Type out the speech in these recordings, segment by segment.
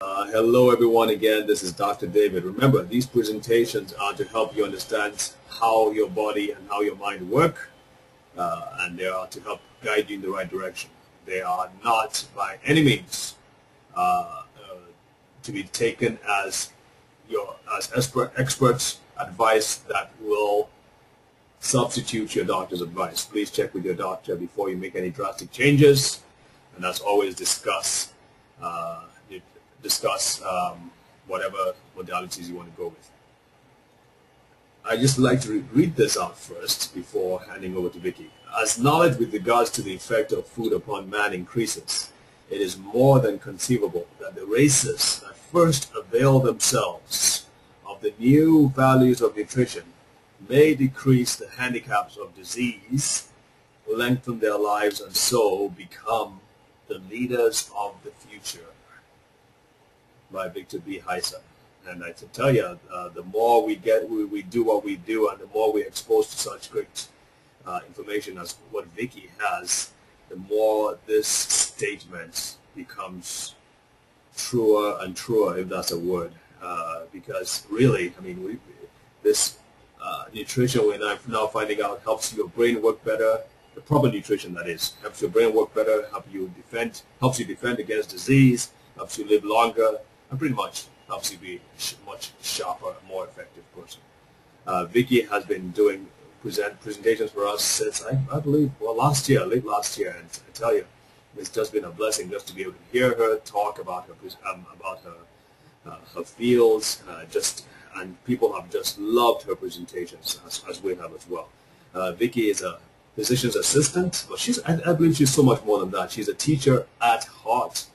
Hello everyone again, this is Dr. David. Remember, these presentations are to help you understand how your body and how your mind work, and they are to help guide you in the right direction. They are not by any means to be taken as experts' advice that will substitute your doctor's advice. Please check with your doctor before you make any drastic changes, and as always, discuss uh, whatever modalities you want to go with. I just like to read this out first before handing over to Vicki. As knowledge with regards to the effect of food upon man increases, it is more than conceivable that the races that first avail themselves of the new values of nutrition may decrease the handicaps of disease, lengthen their lives, and so become the leaders of the future. By Victor B. Heiser. And I can tell you, the more we do what we do, and the more we're exposed to such great information as what Vicki has, the more this statement becomes truer and truer, if that's a word. Because really, I mean, this nutrition we're now finding out helps your brain work better. The proper nutrition, that is, helps your brain work better, helps you defend against disease, helps you live longer, and pretty much helps you be much sharper, more effective person. Vicki has been doing presentations for us since I believe late last year, and I tell you, it's just been a blessing just to be able to hear her talk about her fields, and people have just loved her presentations as we have as well. Vicki is a physician's assistant, but I believe she's so much more than that. She's a teacher at heart.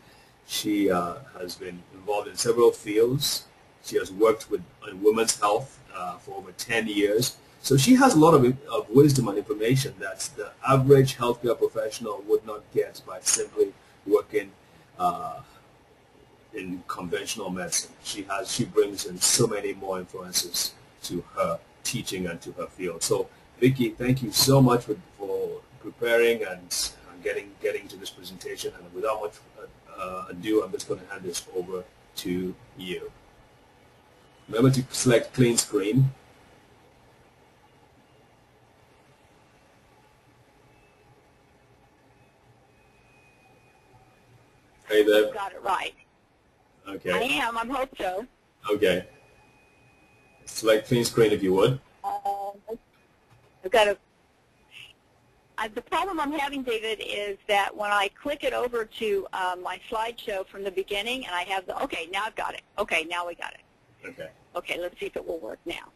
She has been involved in several fields. She has worked on women's health for over 10 years. So she has a lot of wisdom and information that the average healthcare professional would not get by simply working in conventional medicine. She brings in so many more influences to her teaching and to her field. So Vicki, thank you so much for preparing and getting to this presentation. And without much ado, I'm just going to hand this over to you. Remember to select clean screen. Hey there. Got it right. Okay. I am. I hope so. Okay. Select clean screen if you would. I've got a. The problem I'm having, David, is that when I click it over to my slideshow from the beginning, and I have the. Okay, now I've got it. Okay, now we got it. Okay. Okay, let's see if it will work now.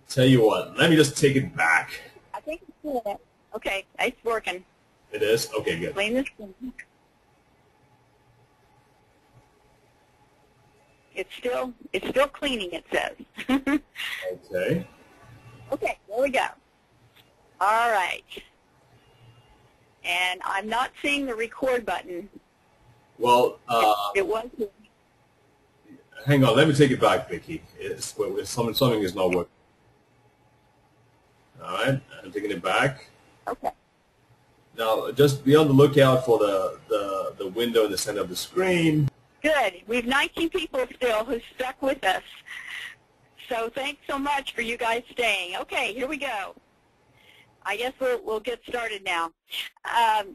Tell you what, let me just take it back. I think it's doing it. Okay, it's working. It is? Okay, good. Clean this thing. It's still cleaning, it says. Okay. Okay, there we go. All right. And I'm not seeing the record button. Well, it was. hang on, let me take it back, Vicki. Something is not working. All right, I'm taking it back. Okay. Now, just be on the lookout for the window in the center of the screen. Good. We have 19 people still who stuck with us. So thanks so much for you guys staying. Okay, here we go. I guess we'll get started now.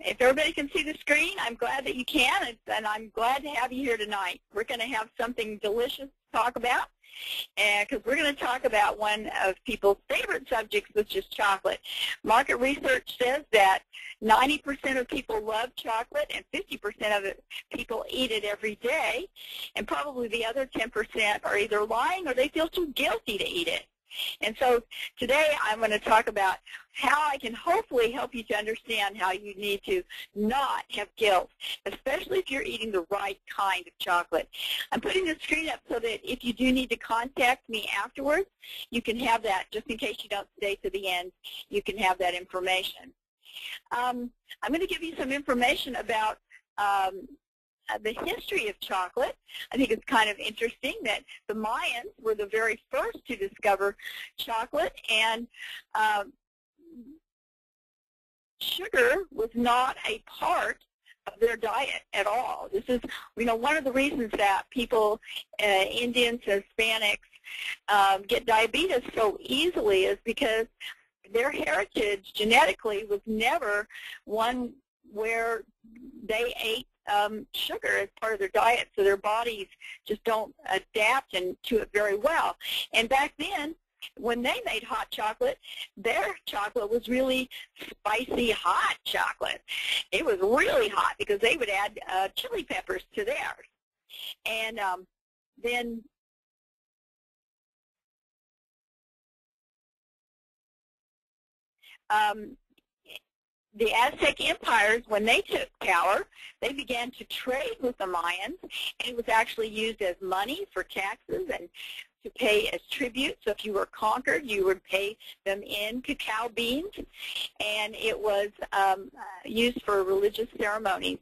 If everybody can see the screen, I'm glad that you can, and I'm glad to have you here tonight. We're going to have something delicious to talk about, because we're going to talk about one of people's favorite subjects, which is chocolate. Market research says that 90% of people love chocolate, and 50% of people eat it every day, and probably the other 10% are either lying or they feel too guilty to eat it. And so today I'm going to talk about how I can hopefully help you to understand how you need to not have guilt, especially if you're eating the right kind of chocolate. I'm putting the screen up so that if you do need to contact me afterwards, you can have that. Just in case you don't stay to the end, you can have that information. I'm going to give you some information about the history of chocolate. I think it's kind of interesting that the Mayans were the very first to discover chocolate, and sugar was not a part of their diet at all. This is, one of the reasons that people, Indians, Hispanics, get diabetes so easily is because their heritage genetically was never one where they ate sugar as part of their diet, so their bodies just don't adapt to it very well. And back then, when they made hot chocolate, their chocolate was really spicy hot chocolate. It was really hot because they would add chili peppers to theirs. And then the Aztec empires, when they took power, they began to trade with the Mayans, and it was actually used as money for taxes and to pay as tribute. So if you were conquered, you would pay them in cacao beans, and it was used for religious ceremonies.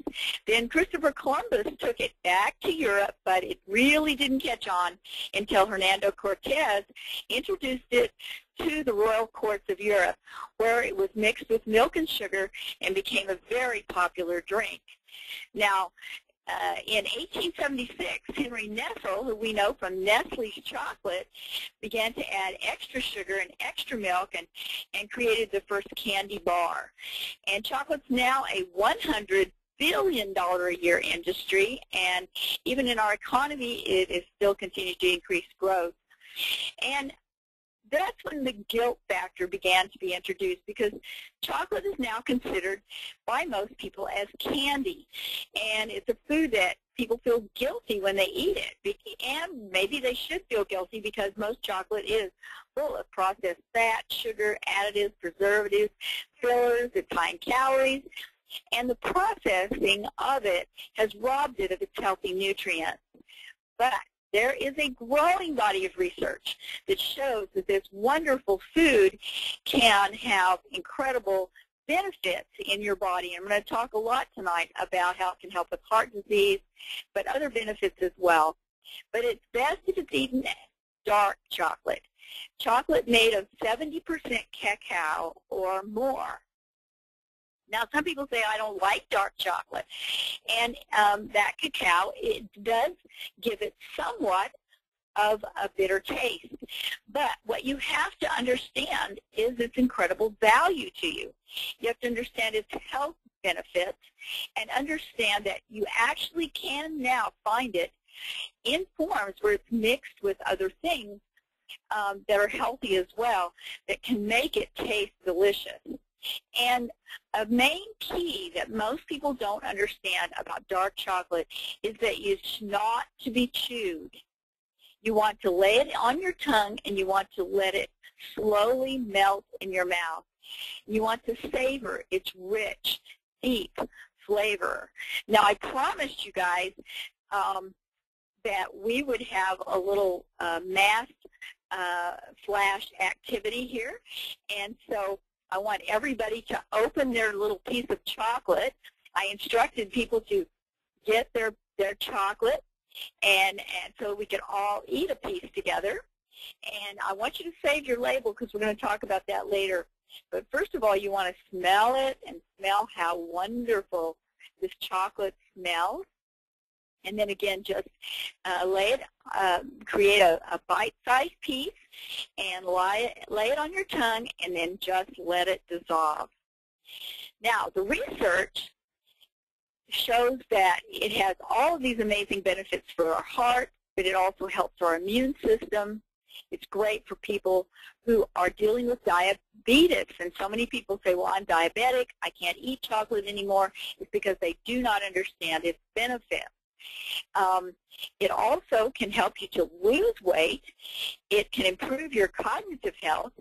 Then Christopher Columbus took it back to Europe, but it really didn't catch on until Hernando Cortez introduced it to the royal courts of Europe, where it was mixed with milk and sugar and became a very popular drink. Now, in 1876, Henry Nestle, who we know from Nestle's chocolate, began to add extra sugar and extra milk and created the first candy bar. And chocolate's now a $100 billion a year industry, and even in our economy, it is still continuing to increase growth. And that's when the guilt factor began to be introduced, because chocolate is now considered by most people as candy, and it's a food that people feel guilty when they eat it, and maybe they should feel guilty because most chocolate is full of processed fat, sugar, additives, preservatives, fillers, it's high in calories, and the processing of it has robbed it of its healthy nutrients. But there is a growing body of research that shows that this wonderful food can have incredible benefits in your body. I'm going to talk a lot tonight about how it can help with heart disease, but other benefits as well. But it's best if it's eaten dark chocolate. Chocolate made of 70% cacao or more. Now, some people say, I don't like dark chocolate. And that cacao, it does give it somewhat of a bitter taste. But what you have to understand is its incredible value to you. You have to understand its health benefits and understand that you actually can now find it in forms where it's mixed with other things that are healthy as well that can make it taste delicious. And a main key that most people don't understand about dark chocolate is that it's not to be chewed. You want to lay it on your tongue and you want to let it slowly melt in your mouth. You want to savor its rich, deep flavor. Now, I promised you guys that we would have a little mass flash activity here, and so I want everybody to open their little piece of chocolate. I instructed people to get their chocolate, and so we could all eat a piece together. And I want you to save your label because we're going to talk about that later. But first of all, you want to smell it and smell how wonderful this chocolate smells. And then again, just create a bite-sized piece and lay it on your tongue, and then just let it dissolve. Now, the research shows that it has all of these amazing benefits for our heart, but it also helps our immune system. It's great for people who are dealing with diabetes, and so many people say, well, I'm diabetic, I can't eat chocolate anymore. It's because they do not understand its benefits. It also can help you to lose weight. It can improve your cognitive health.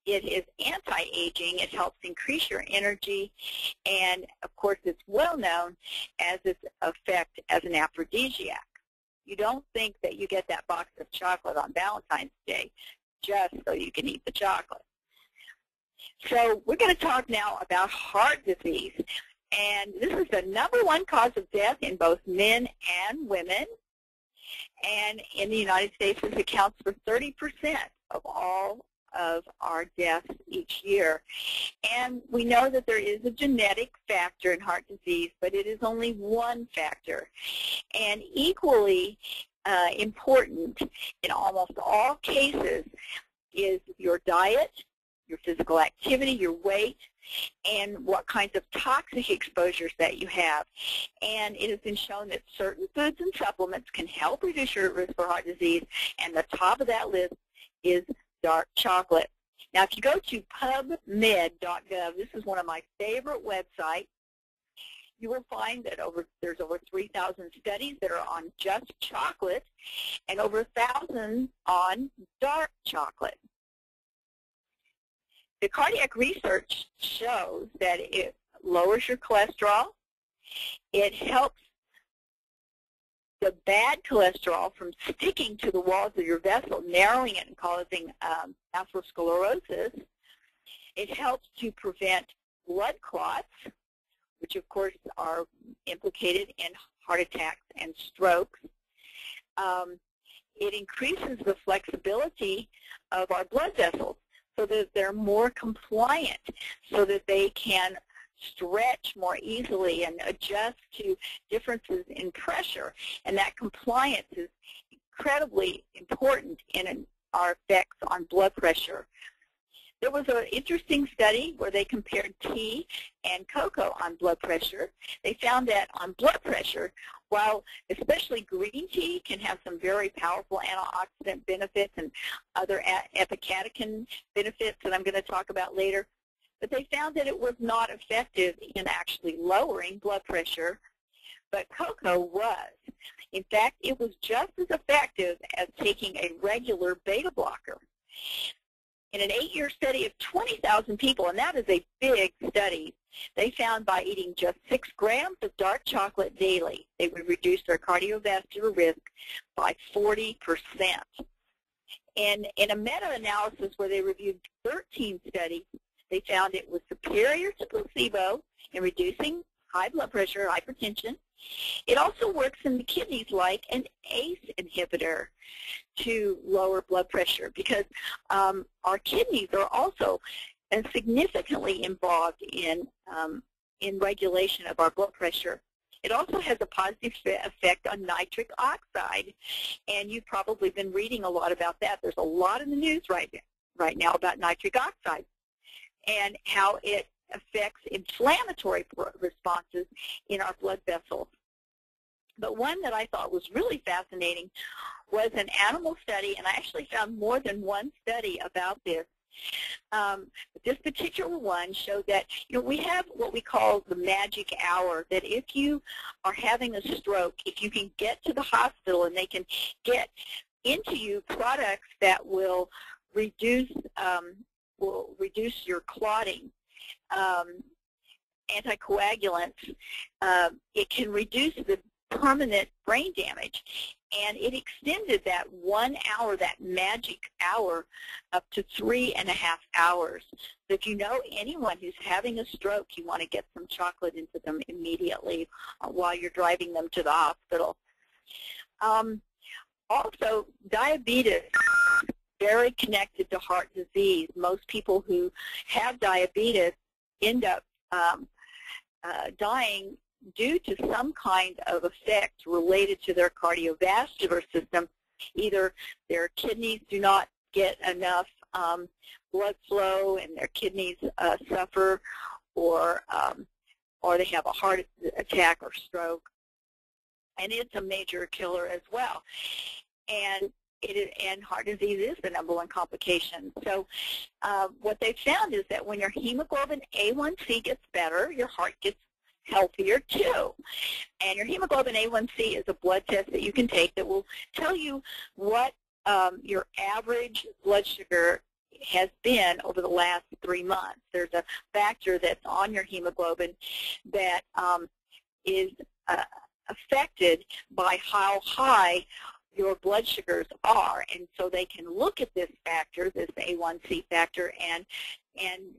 It is anti-aging. It helps increase your energy. And, of course, it's well known as its effect as an aphrodisiac. You don't think that you get that box of chocolate on Valentine's Day just so you can eat the chocolate. So we're going to talk now about heart disease. And this is the #1 cause of death in both men and women. And in the United States, this accounts for 30% of all of our deaths each year. And we know that there is a genetic factor in heart disease, but it is only one factor. And equally important in almost all cases is your diet, your physical activity, your weight, and what kinds of toxic exposures that you have. And it has been shown that certain foods and supplements can help reduce your risk for heart disease, and the top of that list is dark chocolate. Now, if you go to pubmed.gov, this is one of my favorite websites, you will find that there's over 3,000 studies that are on just chocolate and over 1,000 on dark chocolate. The cardiac research shows that it lowers your cholesterol. It helps the bad cholesterol from sticking to the walls of your vessel, narrowing it and causing atherosclerosis. It helps to prevent blood clots, which of course are implicated in heart attacks and strokes. It increases the flexibility of our blood vessels so that they're more compliant, so that they can stretch more easily and adjust to differences in pressure. And that compliance is incredibly important in our effects on blood pressure. There was an interesting study where they compared tea and cocoa on blood pressure. They found that on blood pressure, while especially green tea can have some very powerful antioxidant benefits and other epicatechin benefits that I'm going to talk about later, but they found that it was not effective in actually lowering blood pressure, but cocoa was. In fact, it was just as effective as taking a regular beta blocker. In an 8-year study of 20,000 people, and that is a big study, they found by eating just 6 grams of dark chocolate daily, they would reduce their cardiovascular risk by 40%. And in a meta-analysis where they reviewed 13 studies, they found it was superior to placebo in reducing high blood pressure, hypertension. It also works in the kidneys like an ACE inhibitor to lower blood pressure, because our kidneys are also significantly involved in regulation of our blood pressure. It also has a positive effect on nitric oxide, and you've probably been reading a lot about that. There's a lot in the news right now about nitric oxide and how it affects inflammatory responses in our blood vessels. But one that I thought was really fascinating was an animal study, and I actually found more than one study about this. This particular one showed that, we have what we call the magic hour, that if you are having a stroke, if you can get to the hospital and they can get into you products that will reduce your clotting, anticoagulants, it can reduce the permanent brain damage. And it extended that 1 hour, that magic hour, up to 3.5 hours. So if you know anyone who's having a stroke, you want to get some chocolate into them immediately while you're driving them to the hospital. Also, diabetes, very connected to heart disease. Most people who have diabetes end up dying due to some kind of effect related to their cardiovascular system. Either their kidneys do not get enough blood flow and their kidneys suffer, or they have a heart attack or stroke. And it's a major killer as well. And heart disease is the #1 complication. So what they found is that when your hemoglobin A1C gets better, your heart gets healthier too. And your hemoglobin A1C is a blood test that you can take that will tell you what your average blood sugar has been over the last 3 months. There's a factor that's on your hemoglobin that is affected by how high your blood sugars are, and so they can look at this factor, this A1C factor, and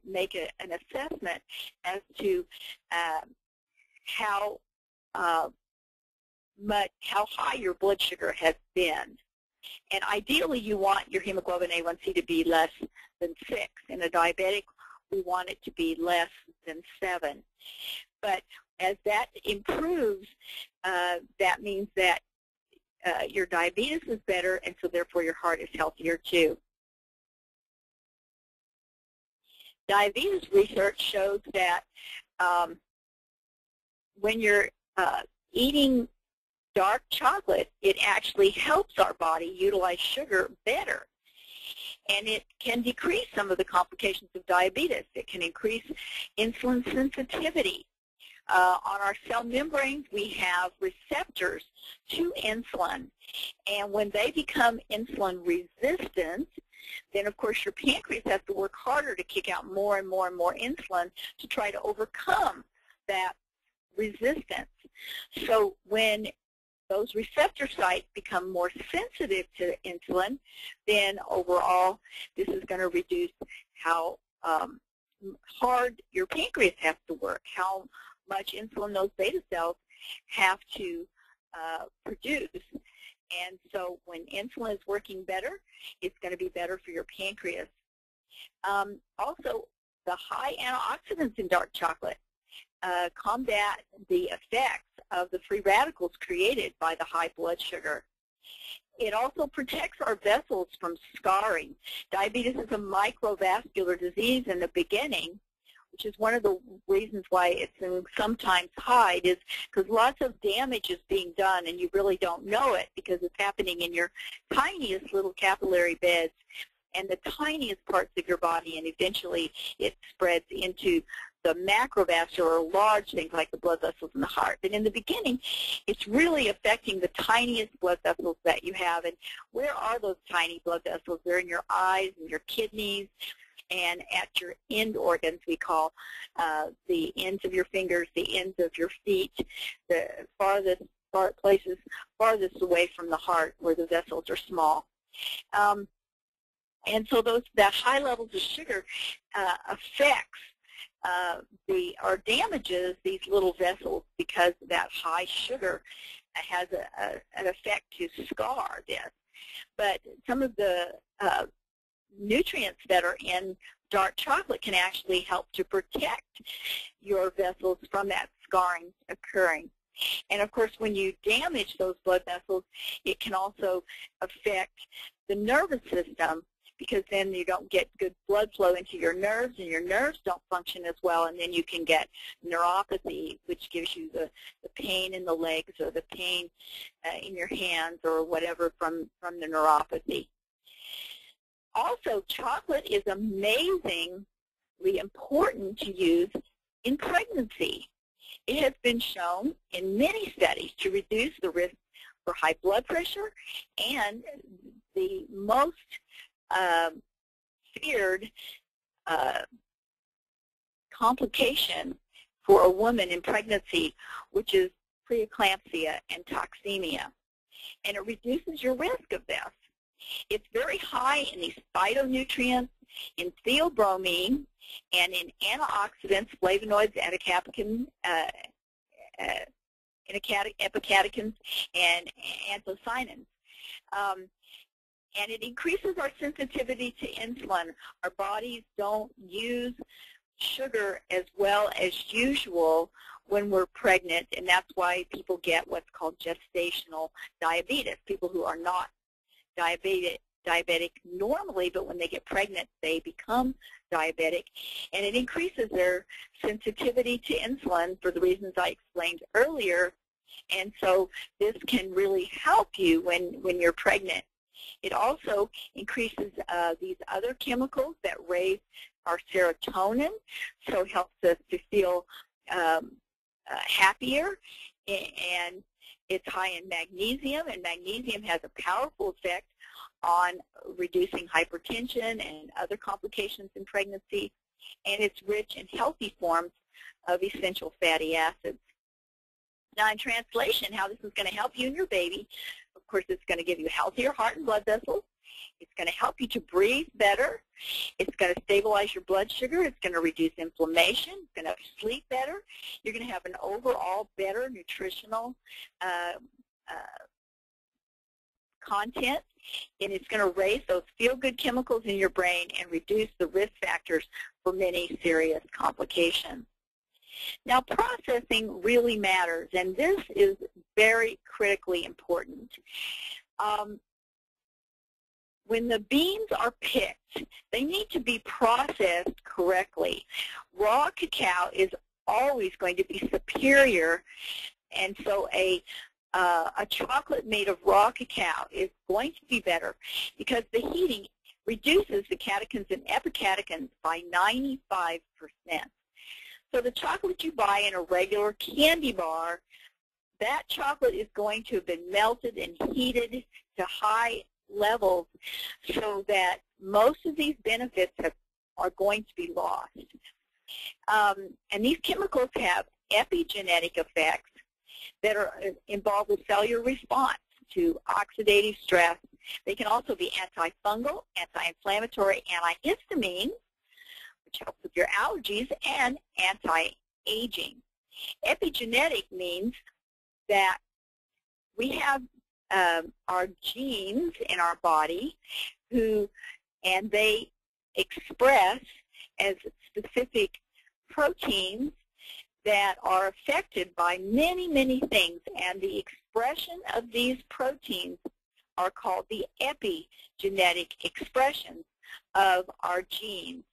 make an assessment as to how high your blood sugar has been. And ideally, you want your hemoglobin A1C to be less than 6. In a diabetic, we want it to be less than 7. But as that improves, that means that your diabetes is better, and so therefore your heart is healthier too. Diabetes research shows that when you're eating dark chocolate, it actually helps our body utilize sugar better. And it can decrease some of the complications of diabetes. It can increase insulin sensitivity. On our cell membranes, we have receptors to insulin. And when they become insulin resistant, then of course your pancreas has to work harder to kick out more and more and more insulin to try to overcome that resistance. So when those receptor sites become more sensitive to insulin, then overall this is going to reduce how hard your pancreas has to work, how much insulin those beta cells have to produce. And so when insulin is working better, it's going to be better for your pancreas. Also, the high antioxidants in dark chocolate combat the effects of the free radicals created by the high blood sugar. It also protects our vessels from scarring. Diabetes is a microvascular disease in the beginning, which is one of the reasons why it's sometimes hide, is because lots of damage is being done and you really don't know it because it's happening in your tiniest little capillary beds and the tiniest parts of your body, and eventually it spreads into the macrovascular, large things like the blood vessels in the heart. But in the beginning, it's really affecting the tiniest blood vessels that you have. And where are those tiny blood vessels? They're in your eyes and your kidneys and at your end organs, we call the ends of your fingers, the ends of your feet, the farthest places farthest away from the heart where the vessels are small. And so that high levels of sugar affects or damages these little vessels because that high sugar has an effect to scar this. But some of the nutrients that are in dark chocolate can actually help to protect your vessels from that scarring occurring. And of course, when you damage those blood vessels, it can also affect the nervous system, because then you don't get good blood flow into your nerves, and your nerves don't function as well, and then you can get neuropathy, which gives you the pain in the legs or the pain in your hands or whatever from the neuropathy. Also, chocolate is amazingly important to use in pregnancy. It has been shown in many studies to reduce the risk for high blood pressure, and the most feared complication for a woman in pregnancy, which is preeclampsia and toxemia. And it reduces your risk of this. It's very high in these phytonutrients, in theobromine, and in antioxidants, flavonoids, epicatechins, and anthocyanins. And it increases our sensitivity to insulin. Our bodies don't use sugar as well as usual when we're pregnant, and that's why people get what's called gestational diabetes, people who are not diabetic normally, but when they get pregnant, they become diabetic, and it increases their sensitivity to insulin for the reasons I explained earlier, and so this can really help you when you're pregnant. It also increases these other chemicals that raise our serotonin, so it helps us to feel happier, and it's high in magnesium, and magnesium has a powerful effect on reducing hypertension and other complications in pregnancy, and it's rich in healthy forms of essential fatty acids. Now, in translation, how this is going to help you and your baby, of course, it's going to give you healthier heart and blood vessels. It's going to help you to breathe better. It's going to stabilize your blood sugar. It's going to reduce inflammation. It's going to help you sleep better. You're going to have an overall better nutritional content and it's going to raise those feel-good chemicals in your brain and reduce the risk factors for many serious complications. Now, processing really matters, and this is very critically important. When the beans are picked, they need to be processed correctly. Raw cacao is always going to be superior, and so a chocolate made of raw cacao is going to be better because the heating reduces the catechins and epicatechins by 95%. So the chocolate you buy in a regular candy bar, that chocolate is going to have been melted and heated to high levels so that most of these benefits are going to be lost. And these chemicals have epigenetic effects that are involved with cellular response to oxidative stress. They can also be antifungal, anti-inflammatory, antihistamine, which helps with your allergies, and anti-aging. Epigenetic means that we have our genes in our body and they express as specific proteins that are affected by many, many things, and the expression of these proteins are called the epigenetic expressions of our genes.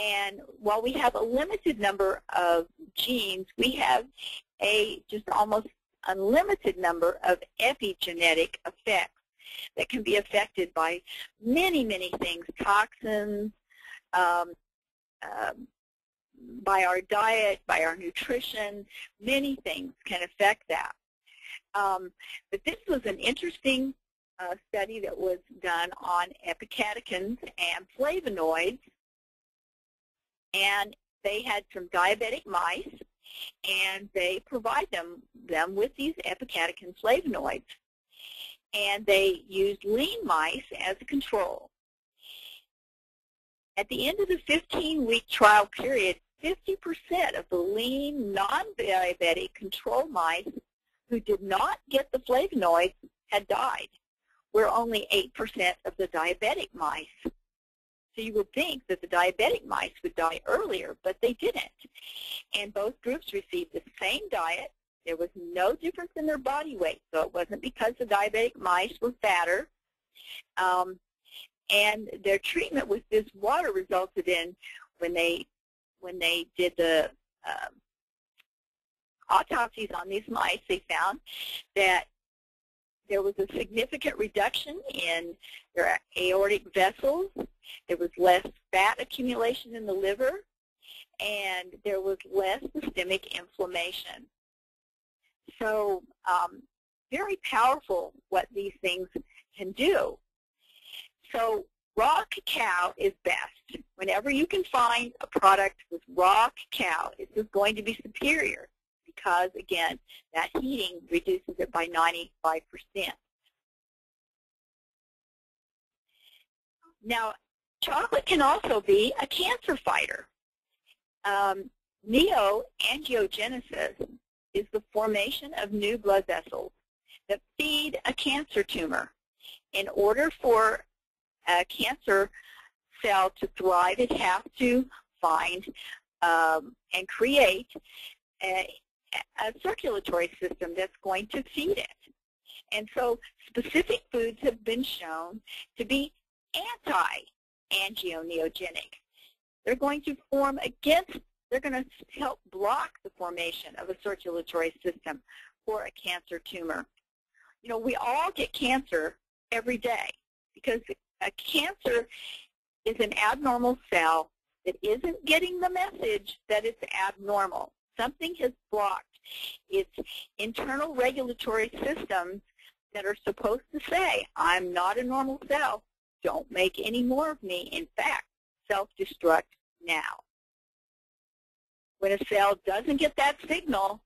And while we have a limited number of genes, we have a just almost unlimited number of epigenetic effects that can be affected by many, many things, toxins, by our diet, by our nutrition. Many things can affect that. But this was an interesting study that was done on epicatechins and flavonoids, and they had some diabetic mice, and they provide them with these epicatechin flavonoids, and they used lean mice as a control. At the end of the 15-week trial period, 50% of the lean, non-diabetic control mice who did not get the flavonoids had died, where only 8% of the diabetic mice. So you would think that the diabetic mice would die earlier, but they didn't. And both groups received the same diet. There was no difference in their body weight, so it wasn't because the diabetic mice were fatter. And their treatment with this water resulted in, when they did the autopsies on these mice, they found that there was a significant reduction in their aortic vessels. There was less fat accumulation in the liver, and there was less systemic inflammation. So very powerful what these things can do. So raw cacao is best. Whenever you can find a product with raw cacao, it is going to be superior because, again, that heating reduces it by 95%. Now, chocolate can also be a cancer fighter. Neoangiogenesis is the formation of new blood vessels that feed a cancer tumor. In order for a cancer cell to thrive, it has to find and create a circulatory system that's going to feed it. And so specific foods have been shown to be anti-angioneogenic. They're going to form against, they're going to help block the formation of a circulatory system for a cancer tumor. You know, we all get cancer every day because a cancer is an abnormal cell that isn't getting the message that it's abnormal. Something has blocked its internal regulatory systems that are supposed to say, I'm not a normal cell. Don't make any more of me. In fact, self-destruct now. When a cell doesn't get that signal,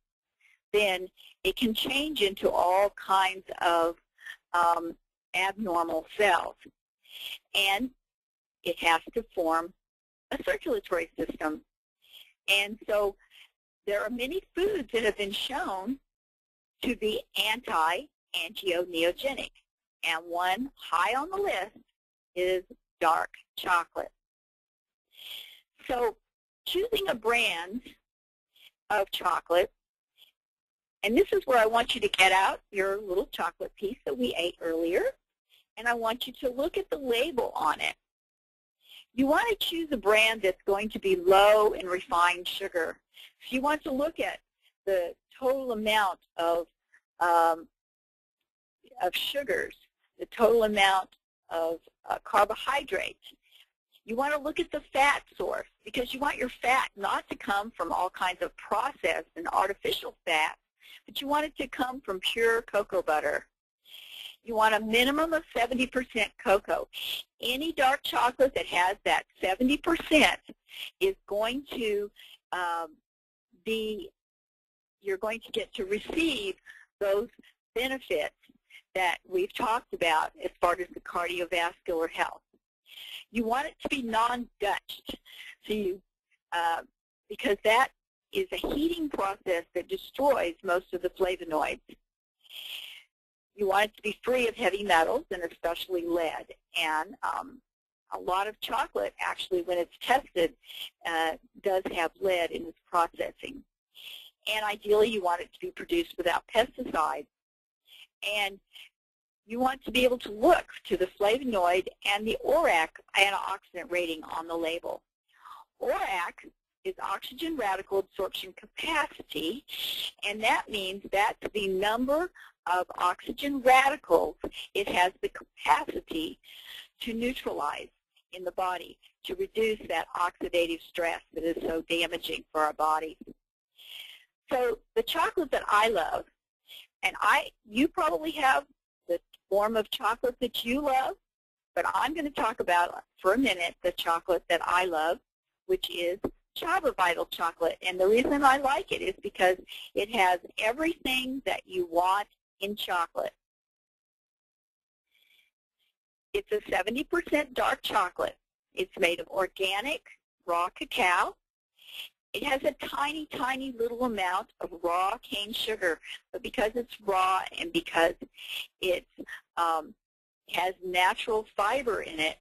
then it can change into all kinds of abnormal cells. And it has to form a circulatory system. And so there are many foods that have been shown to be anti-angioneogenic. and one high on the list is dark chocolate. So choosing a brand of chocolate, and this is where I want you to get out your little chocolate piece that we ate earlier, and I want you to look at the label on it. You want to choose a brand that's going to be low in refined sugar. So you want to look at the total amount of sugars, the total amount of carbohydrates. You want to look at the fat source, because you want your fat not to come from all kinds of processed and artificial fat, but you want it to come from pure cocoa butter. You want a minimum of 70% cocoa. Any dark chocolate that has that 70% is going to you're going to get to receive those benefits that we've talked about as far as the cardiovascular health. You want it to be non-Dutched, so because that is a heating process that destroys most of the flavonoids. You want it to be free of heavy metals, and especially lead. And a lot of chocolate, actually, when it's tested, does have lead in its processing. And ideally, you want it to be produced without pesticides. And you want to be able to look to the flavonoid and the ORAC antioxidant rating on the label. ORAC is oxygen radical absorption capacity, and that means that's the number of oxygen radicals it has the capacity to neutralize in the body, to reduce that oxidative stress that is so damaging for our bodies. So the chocolate that I love, and you probably have the form of chocolate that you love, but I'm going to talk about for a minute the chocolate that I love, which is Java Vital chocolate. And the reason I like it is because it has everything that you want in chocolate. It's a 70% dark chocolate. It's made of organic raw cacao. It has a tiny, tiny little amount of raw cane sugar, but because it's raw and because it has natural fiber in it,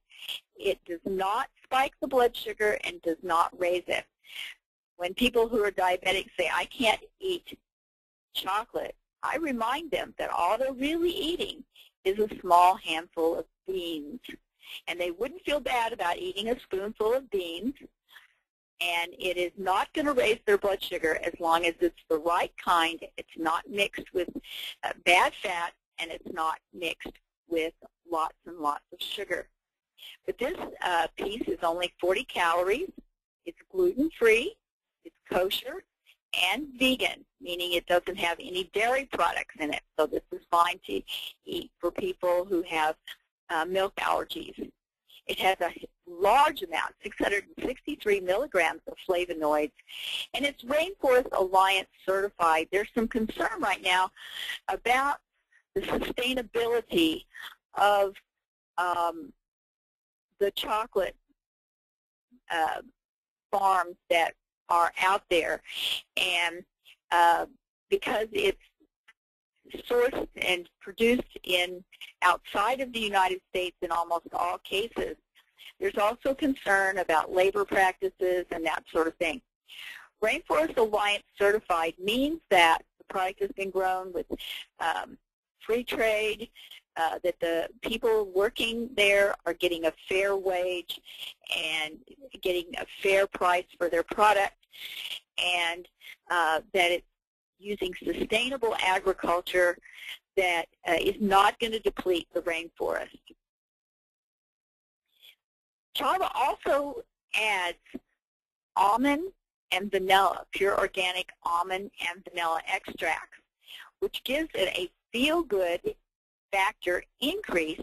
it does not spike the blood sugar and does not raise it. When people who are diabetic say, I can't eat chocolate, I remind them that all they're really eating is a small handful of beans. And they wouldn't feel bad about eating a spoonful of beans, and it is not going to raise their blood sugar as long as it's the right kind. It's not mixed with bad fat, and it's not mixed with lots and lots of sugar. But this piece is only 40 calories. It's gluten-free, it's kosher, and vegan, meaning it doesn't have any dairy products in it. So this is fine to eat for people who have milk allergies. It has a large amount, 663 milligrams of flavonoids, and it's Rainforest Alliance certified. There's some concern right now about the sustainability of the chocolate farms that are out there, and because it's sourced and produced outside of the United States in almost all cases, there's also concern about labor practices and that sort of thing. Rainforest Alliance certified means that the product has been grown with free trade, that the people working there are getting a fair wage and getting a fair price for their product, and that it's using sustainable agriculture that is not going to deplete the rainforest. Java also adds almond and vanilla, pure organic almond and vanilla extracts, which gives it a feel-good factor increase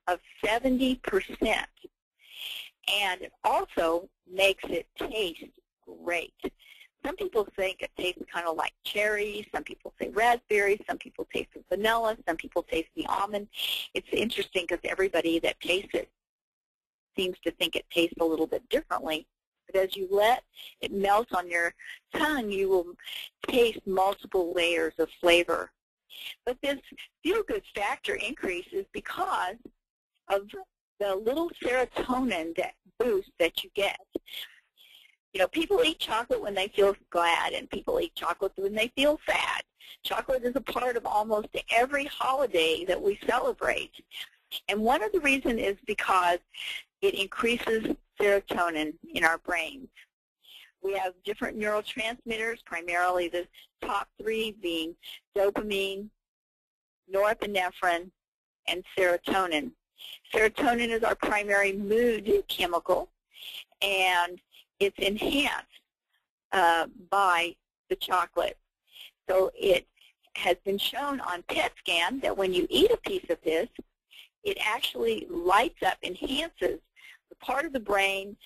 of 70%. And it also makes it taste great. Some people think it tastes kind of like cherries, some people say raspberry, some people taste the vanilla, some people taste the almond. It's interesting because everybody that tastes it seems to think it tastes a little bit differently. But as you let it melt on your tongue, you will taste multiple layers of flavor. But this feel-good factor increases because of the little serotonin that boost that you get. You know, people eat chocolate when they feel glad, and people eat chocolate when they feel sad. Chocolate is a part of almost every holiday that we celebrate. And one of the reasons is because it increases serotonin in our brains. We have different neurotransmitters, primarily the top three being dopamine, norepinephrine, and serotonin. Serotonin is our primary mood chemical, and it's enhanced by the chocolate. So it has been shown on PET scan that when you eat a piece of this, it actually lights up, enhances the part of the brain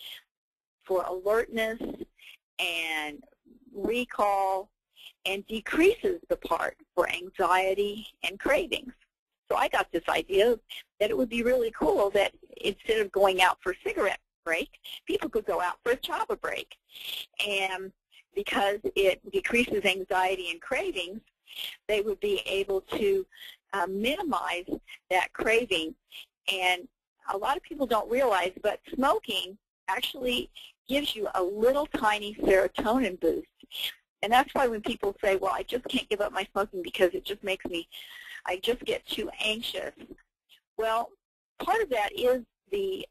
for alertness and recall, and decreases the part for anxiety and cravings. So I got this idea that it would be really cool that instead of going out for a cigarette break, people could go out for a chava break. And because it decreases anxiety and cravings, they would be able to minimize that craving. And a lot of people don't realize, but smoking actually gives you a little tiny serotonin boost. And that's why when people say, well, I just can't give up my smoking because it just makes me, I just get too anxious. Well, part of that is the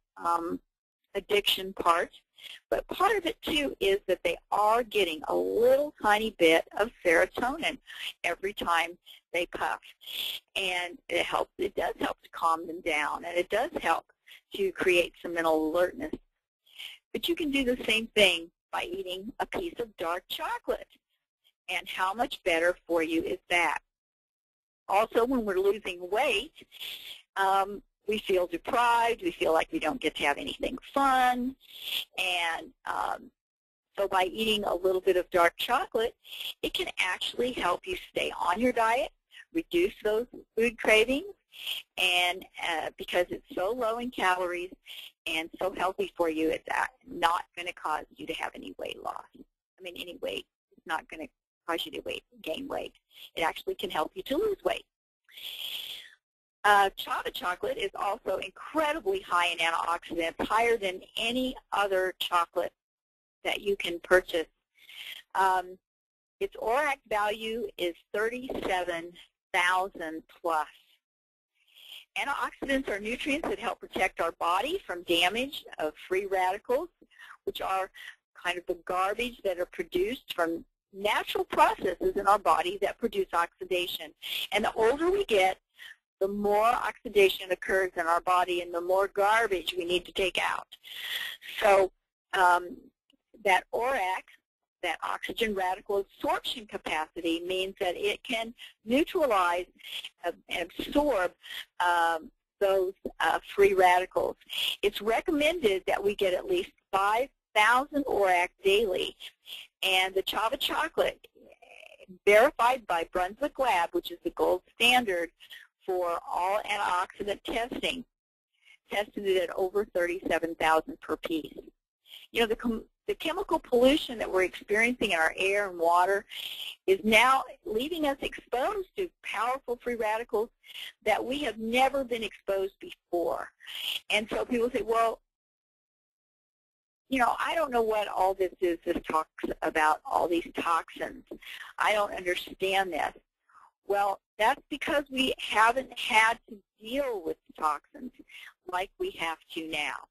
addiction part, but part of it too is that they are getting a little tiny bit of serotonin every time they puff. And it helps, it does help to calm them down, and it does help to create some mental alertness. But you can do the same thing by eating a piece of dark chocolate. And how much better for you is that? Also, when we're losing weight, we feel deprived. We feel like we don't get to have anything fun. And so by eating a little bit of dark chocolate, it can actually help you stay on your diet, reduce those food cravings, and because it's so low in calories and so healthy for you, it's not going to cause you to have any weight loss. I mean, any weight. It's not going to cause you to gain weight. It actually can help you to lose weight. Chava chocolate is also incredibly high in antioxidants, higher than any other chocolate that you can purchase. Its ORAC value is 37,000 plus. Antioxidants are nutrients that help protect our body from damage of free radicals, which are kind of the garbage that are produced from natural processes in our body that produce oxidation. And the older we get, the more oxidation occurs in our body and the more garbage we need to take out. So that ORAC, that oxygen radical absorption capacity, means that it can neutralize and absorb those free radicals. It's recommended that we get at least 5,000 ORAC daily. And the Chava chocolate, verified by Brunswick Lab, which is the gold standard for all antioxidant testing, tested it at over 37,000 per piece. You know, the chemical pollution that we're experiencing in our air and water is now leaving us exposed to powerful free radicals that we have never been exposed before. And so people say, well, you know, I don't know what all this is. This talks about all these toxins. I don't understand this. Well, that's because we haven't had to deal with toxins like we have to now.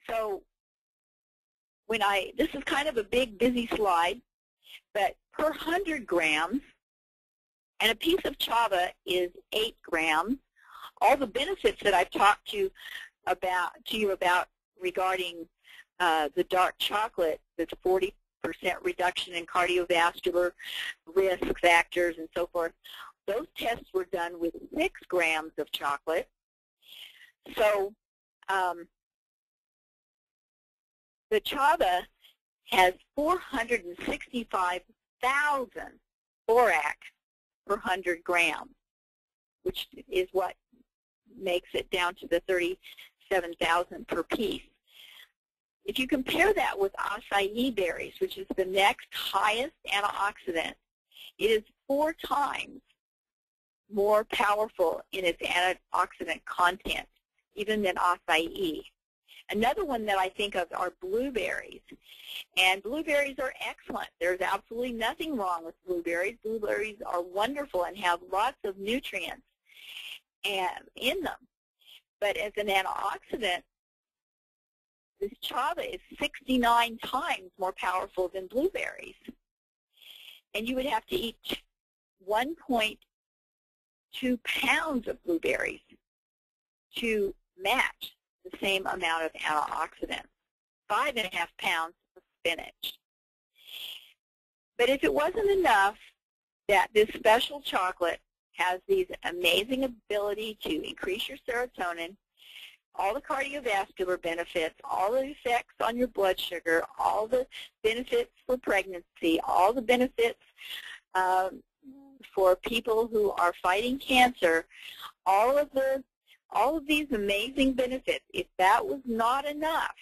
So this is kind of a big, busy slide, but per 100 grams, and a piece of Chava is 8 grams, all the benefits that I've talked to you about regarding the dark chocolate, that's 40% reduction in cardiovascular risk factors and so forth, those tests were done with 6 grams of chocolate. So the Chava has 465,000 ORAC per 100 grams, which is what makes it down to the 37,000 per piece. If you compare that with acai berries, which is the next highest antioxidant, it is 4 times more powerful in its antioxidant content, even than acai. Another one that I think of are blueberries. And blueberries are excellent. There's absolutely nothing wrong with blueberries. Blueberries are wonderful and have lots of nutrients in them. But as an antioxidant, this chava is 69 times more powerful than blueberries. And you would have to eat 1.2 pounds of blueberries to match the same amount of antioxidants, 5.5 pounds of spinach. But if it wasn't enough that this special chocolate has these amazing ability to increase your serotonin, all the cardiovascular benefits, all the effects on your blood sugar, all the benefits for pregnancy, all the benefits for people who are fighting cancer, all of these amazing benefits, if that was not enough,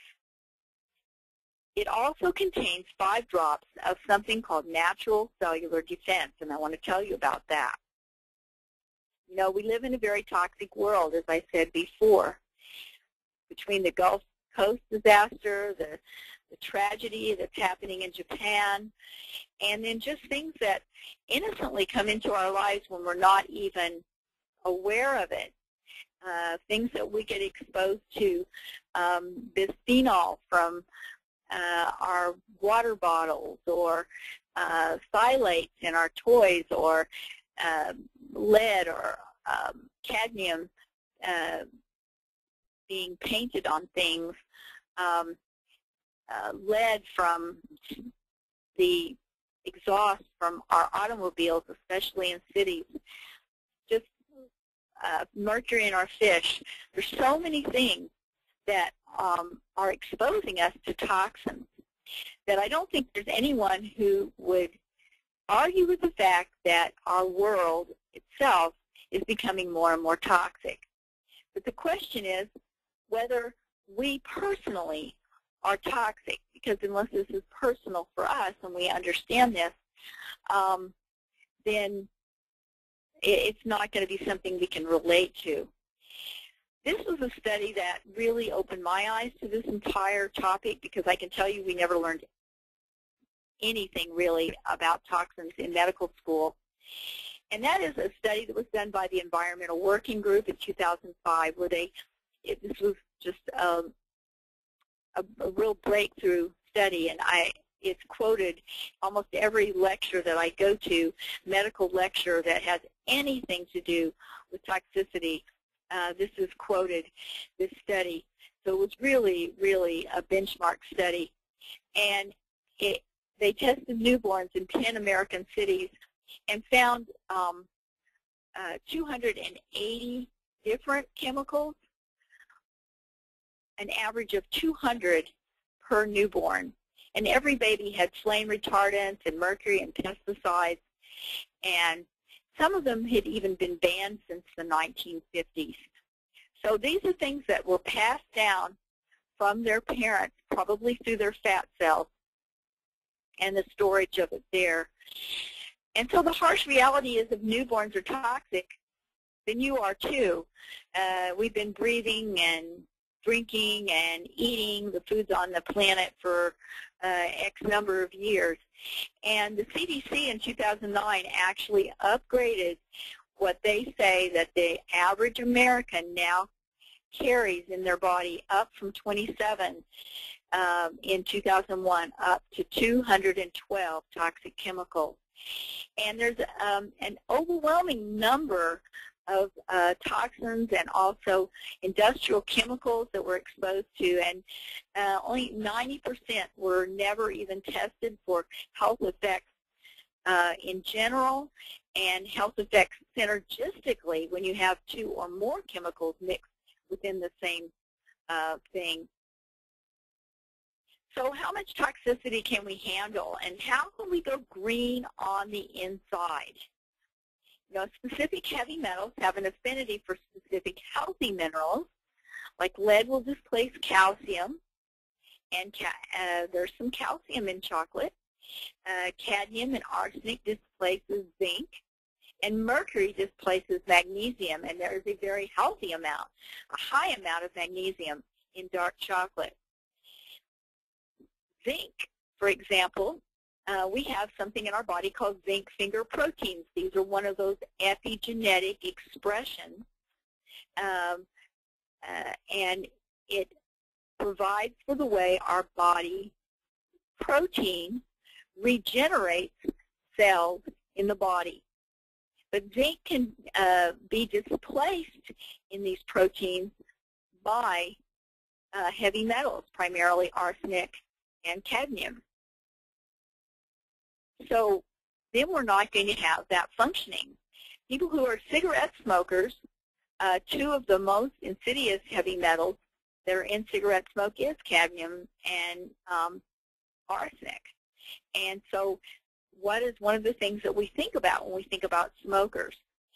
it also contains 5 drops of something called natural cellular defense, and I want to tell you about that. You know, we live in a very toxic world, as I said before. Between the Gulf Coast disaster, the tragedy that's happening in Japan, and then just things that innocently come into our lives when we're not even aware of it. Things that we get exposed to, bisphenol from our water bottles, or phthalates in our toys, or lead or cadmium being painted on things, lead from the exhaust from our automobiles, especially in cities, just mercury in our fish. There's so many things that are exposing us to toxins that I don't think there's anyone who would argue with the fact that our world itself is becoming more and more toxic. But the question is whether we personally are toxic, because unless this is personal for us and we understand this, then it's not going to be something we can relate to. This was a study that really opened my eyes to this entire topic, because I can tell you we never learned anything really about toxins in medical school. And that is a study that was done by the Environmental Working Group in 2005, where this was just a real breakthrough study, and it's quoted almost every lecture that I go to, medical lecture that has anything to do with toxicity. This is quoted, this study. So it was really, really a benchmark study. And they tested newborns in 10 American cities and found 280 different chemicals, an average of 200 per newborn. And every baby had flame retardants and mercury and pesticides, and some of them had even been banned since the 1950s. So these are things that were passed down from their parents, probably through their fat cells and the storage of it there. And so the harsh reality is if newborns are toxic, then you are too. We've been breathing and drinking and eating the foods on the planet for X number of years. And the CDC in 2009 actually upgraded what they say that the average American now carries in their body up from 27 in 2001 up to 212 toxic chemicals. And there's an overwhelming number of toxins and also industrial chemicals that we're exposed to, and only 90% were never even tested for health effects in general, and health effects synergistically when you have 2 or more chemicals mixed within the same thing. So how much toxicity can we handle, and how can we go green on the inside? You know, specific heavy metals have an affinity for specific healthy minerals, like lead will displace calcium, and there's some calcium in chocolate, Cadmium and arsenic displaces zinc, and mercury displaces magnesium, and there is a very healthy amount, a high amount of magnesium in dark chocolate. Zinc, for example, we have something in our body called zinc finger proteins. These are one of those epigenetic expressions, and it provides for the way our body protein regenerates cells in the body. But zinc can be displaced in these proteins by heavy metals, primarily arsenic and cadmium. So then we're not going to have that functioning. People who are cigarette smokers, two of the most insidious heavy metals that are in cigarette smoke is cadmium and arsenic. And so what is one of the things that we think about when we think about smokers?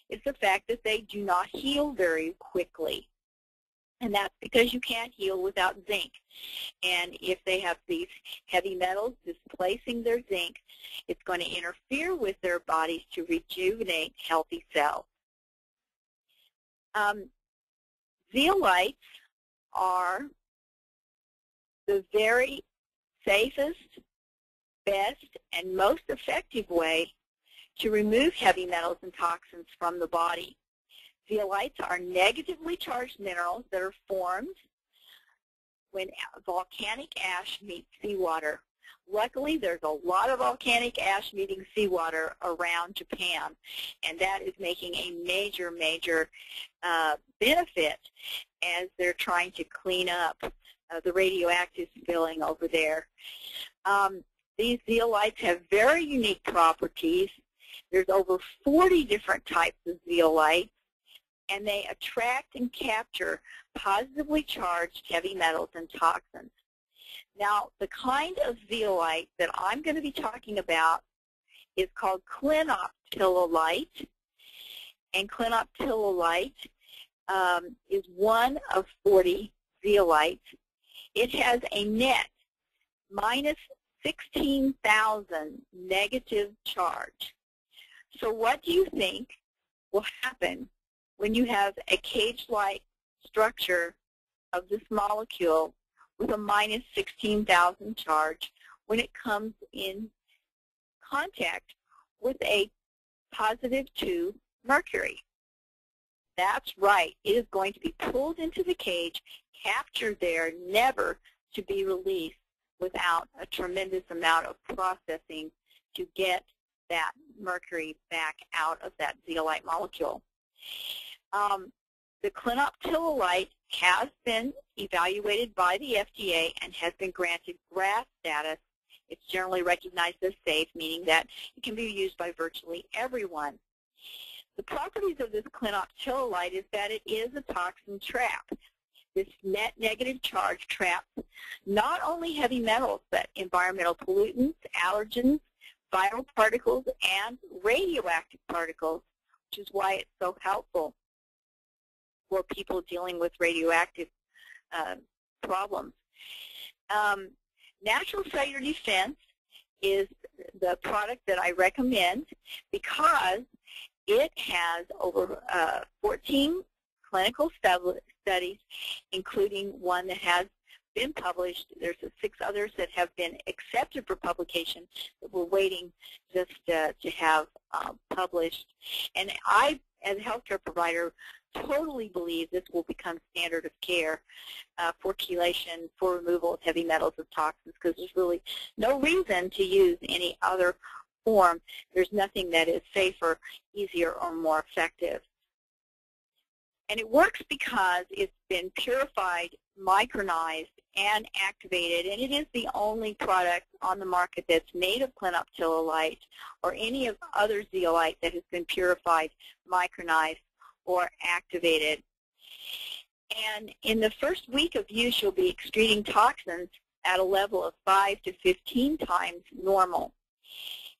It's the fact that they do not heal very quickly. And that's because you can't heal without zinc. And if they have these heavy metals displacing their zinc, it's going to interfere with their bodies to rejuvenate healthy cells. Zeolites are the very safest, best, and most effective way to remove heavy metals and toxins from the body. Zeolites are negatively charged minerals that are formed when volcanic ash meets seawater. Luckily, there's a lot of volcanic ash meeting seawater around Japan, and that is making a major, major benefit as they're trying to clean up the radioactive spilling over there. These zeolites have very unique properties. There's over 40 different types of zeolites, and they attract and capture positively charged heavy metals and toxins. Now, the kind of zeolite that I'm going to be talking about is called clinoptilolite, and clinoptilolite is one of 40 zeolites. It has a net minus 16,000 negative charge. So what do you think will happen when you have a cage-like structure of this molecule with a minus 16,000 charge when it comes in contact with a positive 2 mercury? That's right. It is going to be pulled into the cage, captured there, never to be released without a tremendous amount of processing to get that mercury back out of that zeolite molecule. The clinoptilolite has been evaluated by the FDA and has been granted GRAS status. It's generally recognized as safe, meaning that it can be used by virtually everyone. The properties of this clinoptilolite is that it is a toxin trap. This net negative charge traps not only heavy metals, but environmental pollutants, allergens, viral particles, and radioactive particles, which is why it's so helpful for people dealing with radioactive problems. Natural cellular defense is the product that I recommend because it has over 14 clinical studies, including one that has been published. There's 6 others that have been accepted for publication that we're waiting just to have published. And I, as a healthcare provider, totally believe this will become standard of care for chelation, for removal of heavy metals and toxins, because there's really no reason to use any other form. There's nothing that is safer, easier, or more effective. And it works because it's been purified, micronized, and activated, and it is the only product on the market that's made of clinoptilolite or any of other zeolite that has been purified, micronized, or activated. And in the first week of use, you'll be excreting toxins at a level of 5 to 15 times normal.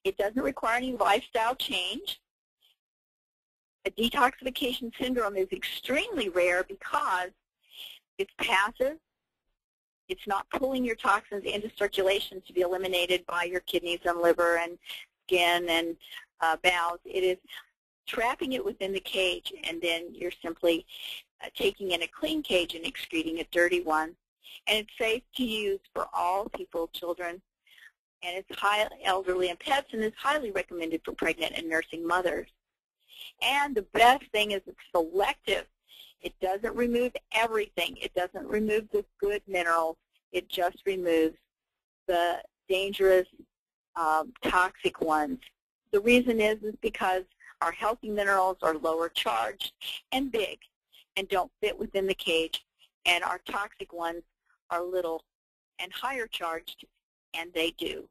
It doesn't require any lifestyle change. A detoxification syndrome is extremely rare because it's passive, It's not pulling your toxins into circulation to be eliminated by your kidneys and liver and skin and bowels. It is trapping it within the cage, and then you're simply taking in a clean cage and excreting a dirty one. And it's safe to use for all people, children, and it's high elderly and pets, and it's highly recommended for pregnant and nursing mothers. And the best thing is it's selective. It doesn't remove everything. It doesn't remove the good minerals. It just removes the dangerous, toxic ones. The reason is because our healthy minerals are lower charged and big and don't fit within the cage, and our toxic ones are little and higher charged, and they do.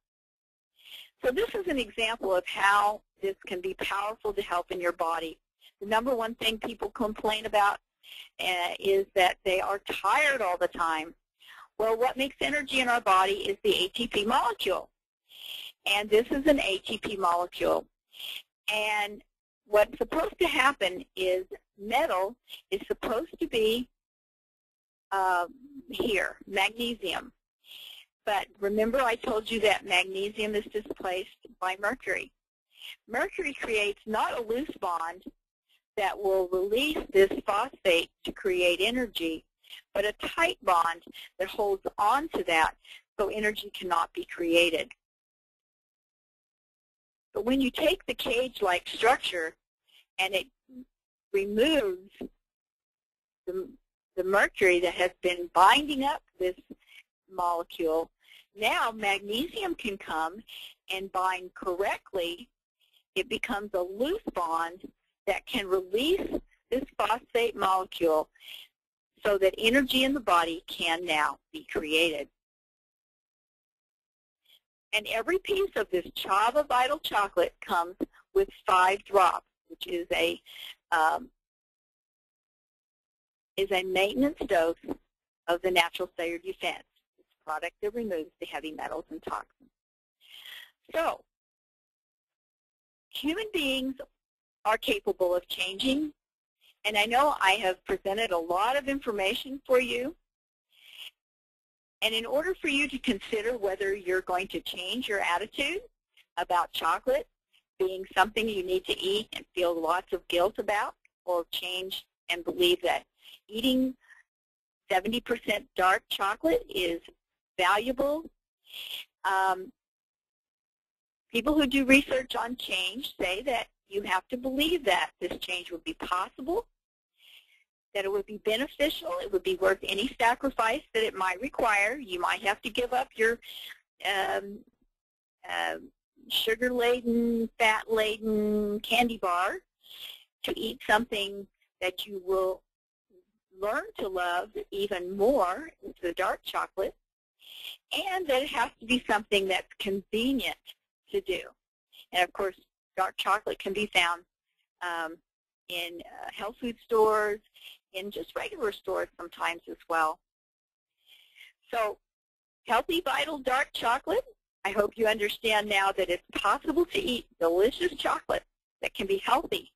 So this is an example of how this can be powerful to help in your body. The number one thing people complain about is that they are tired all the time. Well, what makes energy in our body is the ATP molecule. And this is an ATP molecule. And what's supposed to happen is metal is supposed to be here, magnesium. But remember I told you that magnesium is displaced by mercury. Mercury creates not a loose bond that will release this phosphate to create energy, but a tight bond that holds on to that so energy cannot be created. But when you take the cage-like structure and it removes the mercury that has been binding up this molecule, now magnesium can come and bind correctly. It becomes a loose bond that can release this phosphate molecule so that energy in the body can now be created. And every piece of this Chava Vital chocolate comes with 5 drops, which is a maintenance dose of the natural cellular defense. It's a product that removes the heavy metals and toxins. So, human beings are capable of changing, and I know I have presented a lot of information for you. And in order for you to consider whether you're going to change your attitude about chocolate being something you need to eat and feel lots of guilt about, or change and believe that eating 70% dark chocolate is valuable, people who do research on change say that you have to believe that this change would be possible, that it would be beneficial, it would be worth any sacrifice that it might require. You might have to give up your sugar-laden, fat-laden candy bar to eat something that you will learn to love even more, the dark chocolate, and that it has to be something that's convenient to do. And of course, dark chocolate can be found in health food stores, in just regular stores sometimes as well. So, healthy, vital, dark chocolate, I hope you understand now that it's possible to eat delicious chocolate that can be healthy.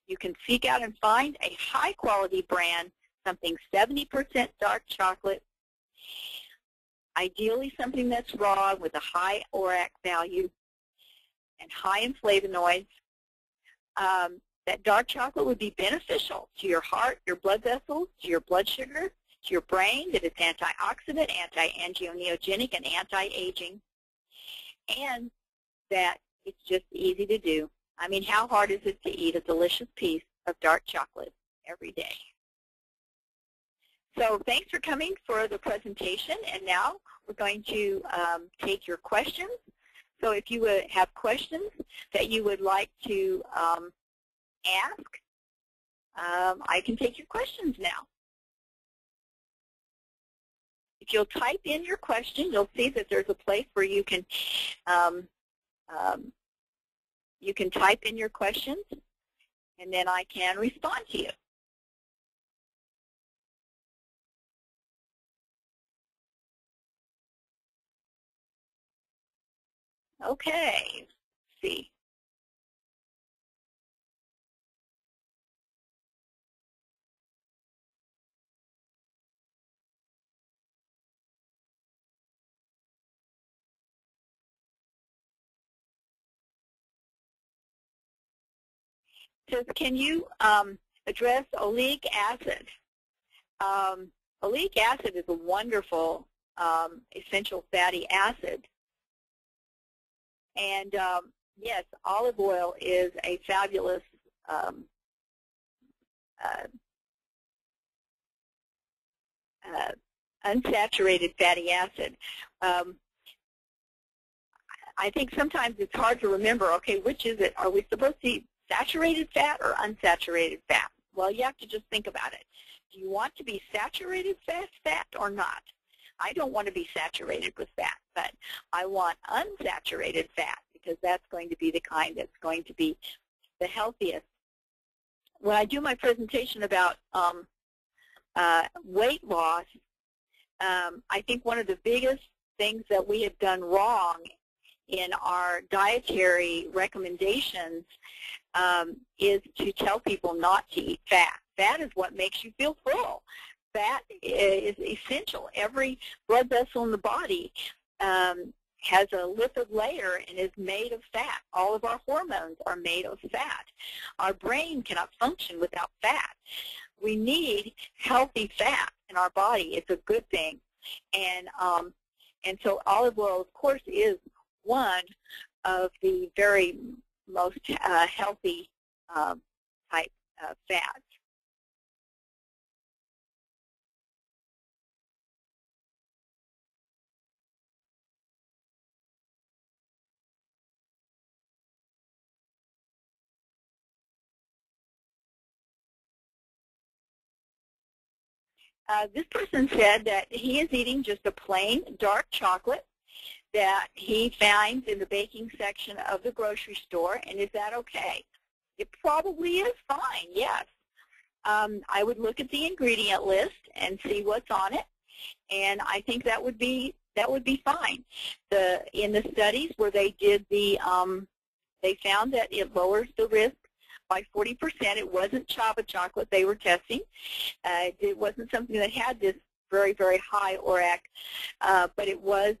You can seek out and find a high-quality brand, something 70% dark chocolate, ideally something that's raw with a high ORAC value and high in flavonoids. That dark chocolate would be beneficial to your heart, your blood vessels, to your blood sugar, to your brain, that it's antioxidant, anti-angioneogenic, and anti-aging, and that it's just easy to do. I mean, how hard is it to eat a delicious piece of dark chocolate every day? So thanks for coming for the presentation, and now we're going to take your questions. So if you would have questions that you would like to ask, I can take your questions now. If you'll type in your question, you'll see that there's a place where you can type in your questions, and then I can respond to you. Okay, let's see. says, can you address oleic acid? Oleic acid is a wonderful essential fatty acid. And yes, olive oil is a fabulous unsaturated fatty acid. I think sometimes it's hard to remember, okay, which is it? Are we supposed to eat saturated fat or unsaturated fat? Well, you have to just think about it. Do you want to be saturated fat or not? I don't want to be saturated with fat, but I want unsaturated fat because that's going to be the kind that's going to be the healthiest. When I do my presentation about weight loss, I think one of the biggest things that we have done wrong in our dietary recommendations is to tell people not to eat fat. Fat is what makes you feel full. Fat is essential. Every blood vessel in the body has a lipid layer and is made of fat. All of our hormones are made of fat. Our brain cannot function without fat. We need healthy fat in our body. It's a good thing. And so olive oil, of course, is one of the very most healthy type of fats. This person said that he is eating just a plain dark chocolate that he finds in the baking section of the grocery store, and is that okay? It probably is fine, yes. I would look at the ingredient list and see what's on it, and I think that would be fine. In the studies where they did they found that it lowers the risk by 40%. It wasn't Chava chocolate they were testing. It wasn't something that had this very, very high ORAC, but it was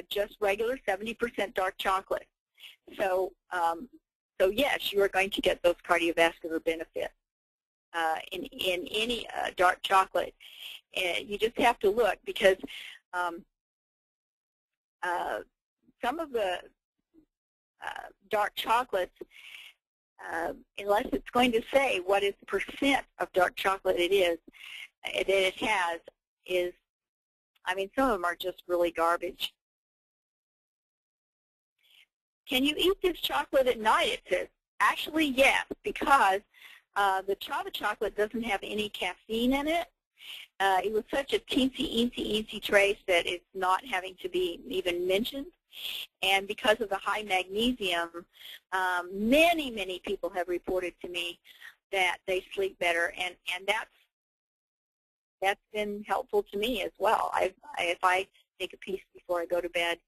just regular 70% dark chocolate. So yes, you are going to get those cardiovascular benefits in any dark chocolate. You just have to look because some of the dark chocolates, unless it's going to say what is percent of dark chocolate it has, I mean, some of them are just really garbage. Can you eat this chocolate at night, it says? Actually, yes, because the Chava chocolate doesn't have any caffeine in it. It was such a teensy trace that it's not having to be even mentioned. And because of the high magnesium, many people have reported to me that they sleep better, and that's been helpful to me as well. If I take a piece before I go to bed,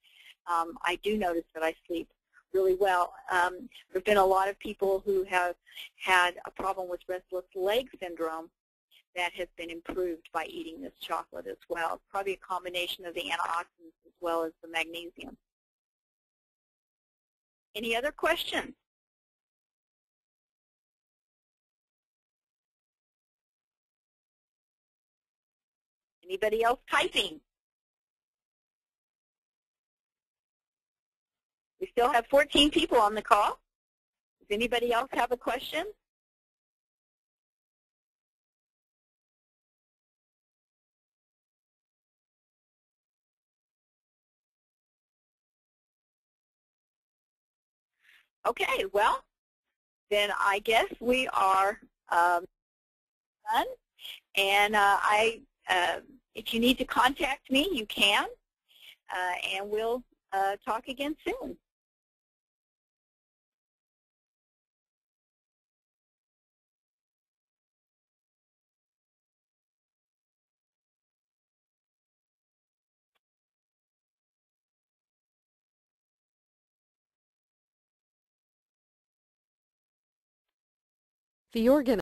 I do notice that I sleep really well. There have been a lot of people who have had a problem with restless leg syndrome that has been improved by eating this chocolate as well. It's probably a combination of the antioxidants as well as the magnesium. Any other questions? Anybody else typing? We still have 14 people on the call. Does anybody else have a question? Okay, well, then I guess we are done. And if you need to contact me, you can, and we'll talk again soon. The organ